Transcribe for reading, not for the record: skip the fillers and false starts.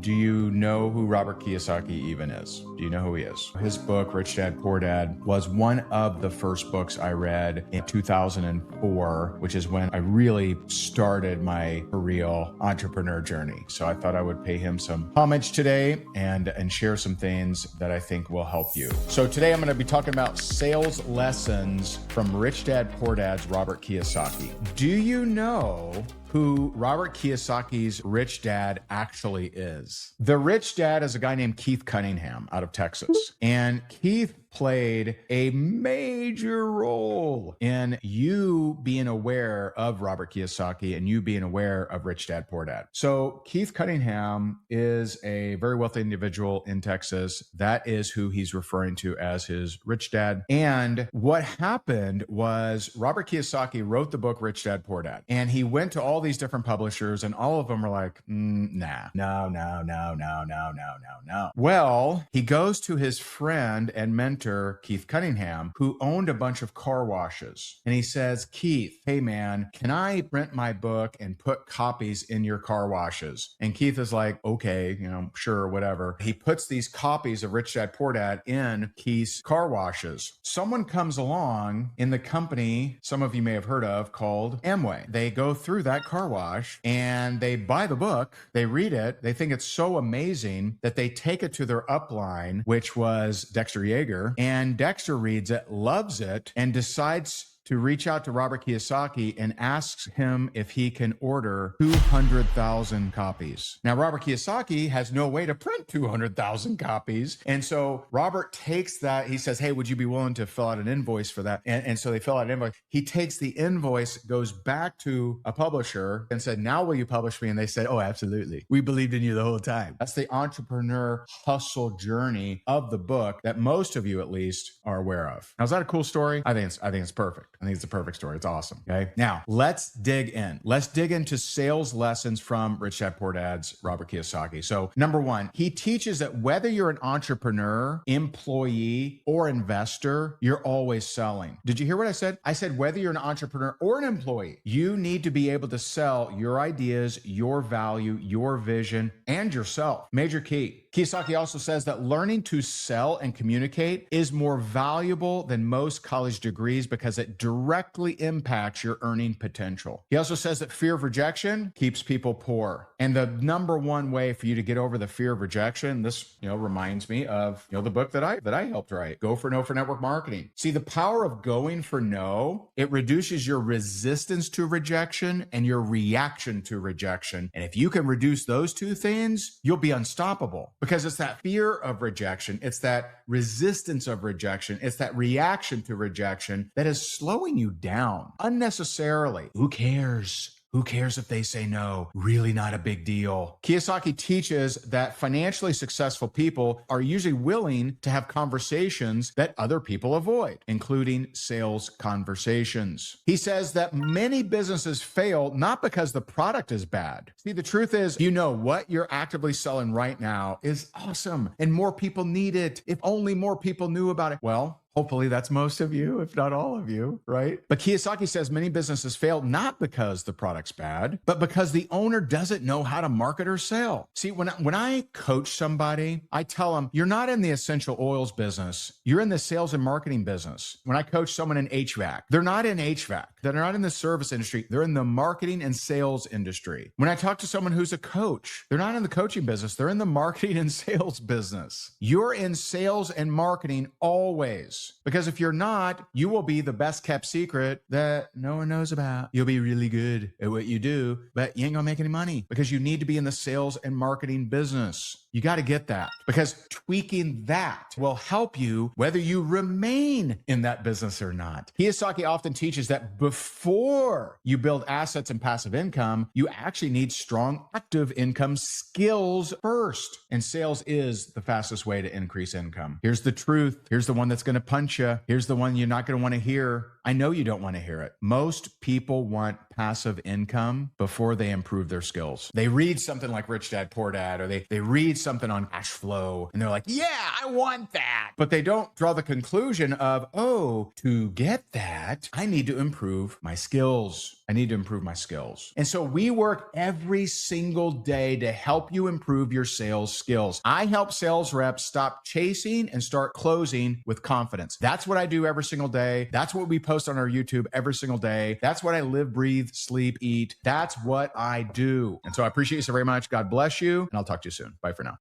Do you know who Robert Kiyosaki even is? Do you know who he is? His book, Rich Dad, Poor Dad, was one of the first books I read in 2004, which is when I really started my real entrepreneur journey. So I thought I would pay him some homage today and share some things that I think will help you. So today I'm going to be talking about sales lessons from Rich Dad, Poor Dad's Robert Kiyosaki. Do you know who Robert Kiyosaki's rich dad actually is? The rich dad is a guy named Keith Cunningham out of Texas. And Keith played a major role in you being aware of Robert Kiyosaki and you being aware of Rich Dad, Poor Dad. So Keith Cunningham is a very wealthy individual in Texas. That is who he's referring to as his rich dad. And what happened was Robert Kiyosaki wrote the book Rich Dad, Poor Dad. And he went to all these different publishers and all of them were like, no. Well, he goes to his friend and mentor, Keith Cunningham, who owned a bunch of car washes. And he says, Keith, hey man, can I print my book and put copies in your car washes? And Keith is like, okay, sure, whatever. He puts these copies of Rich Dad, Poor Dad in Keith's car washes. Someone comes along in the company some of you may have heard of called Amway. They go through that car wash and they buy the book, they read it, they think it's so amazing that they take it to their upline, which was Dexter Yeager. And Dexter reads it, loves it, and decides to reach out to Robert Kiyosaki and asks him if he can order 200,000 copies. Now, Robert Kiyosaki has no way to print 200,000 copies. And so Robert takes that. He says, hey, would you be willing to fill out an invoice for that? And so they fill out an invoice. He takes the invoice, goes back to a publisher and said, now will you publish me? And they said, oh, absolutely. We believed in you the whole time. That's the entrepreneur hustle journey of the book that most of you at least are aware of. Now, is that a cool story? I think it's perfect. I think it's a perfect story. It's awesome. Okay. Now let's dig in. Let's dig into sales lessons from Rich Dad, Poor Dad's Robert Kiyosaki. So number one, he teaches that whether you're an entrepreneur, employee, or investor, you're always selling. Did you hear what I said? I said, whether you're an entrepreneur or an employee, you need to be able to sell your ideas, your value, your vision, and yourself. Major key. Kiyosaki also says that learning to sell and communicate is more valuable than most college degrees because it directly impacts your earning potential. He also says that fear of rejection keeps people poor. And the number one way for you to get over the fear of rejection, this, reminds me of, the book that I helped write, Go for No for Network Marketing. See, the power of going for no, it reduces your resistance to rejection and your reaction to rejection. And if you can reduce those two things, you'll be unstoppable. Because it's that fear of rejection, it's that resistance of rejection, it's that reaction to rejection that is slowing you down unnecessarily. Who cares? Who cares if they say no? Really not a big deal. Kiyosaki teaches that financially successful people are usually willing to have conversations that other people avoid, including sales conversations. He says that many businesses fail not because the product is bad. See, the truth is, what you're actively selling right now is awesome and more people need it. If only more people knew about it. Well, hopefully that's most of you, if not all of you, right? But Kiyosaki says many businesses fail not because the product's bad, but because the owner doesn't know how to market or sell. See, when I coach somebody, I tell them, you're not in the essential oils business. You're in the sales and marketing business. When I coach someone in HVAC, they're not in HVAC. They're not in the service industry. They're in the marketing and sales industry. When I talk to someone who's a coach, they're not in the coaching business. They're in the marketing and sales business. You're in sales and marketing always. Because if you're not, you will be the best kept secret that no one knows about. You'll be really good at what you do, but you ain't gonna make any money because you need to be in the sales and marketing business. You got to get that because tweaking that will help you whether you remain in that business or not. Kiyosaki often teaches that before you build assets and passive income, you actually need strong active income skills first. And sales is the fastest way to increase income. Here's the truth. Here's the one that's going to punch you. Here's the one you're not going to want to hear. I know you don't want to hear it. Most people want passive income before they improve their skills. They read something like Rich Dad, Poor Dad, or they read something on cash flow, and they're like, yeah, I want that. But they don't draw the conclusion of, oh, to get that, I need to improve my skills. I need to improve my skills. And so we work every single day to help you improve your sales skills. I help sales reps stop chasing and start closing with confidence. That's what I do every single day. That's what we post on our YouTube every single day. That's what I live, breathe, sleep, eat. That's what I do. And so I appreciate you so very much. God bless you. And I'll talk to you soon. Bye for now.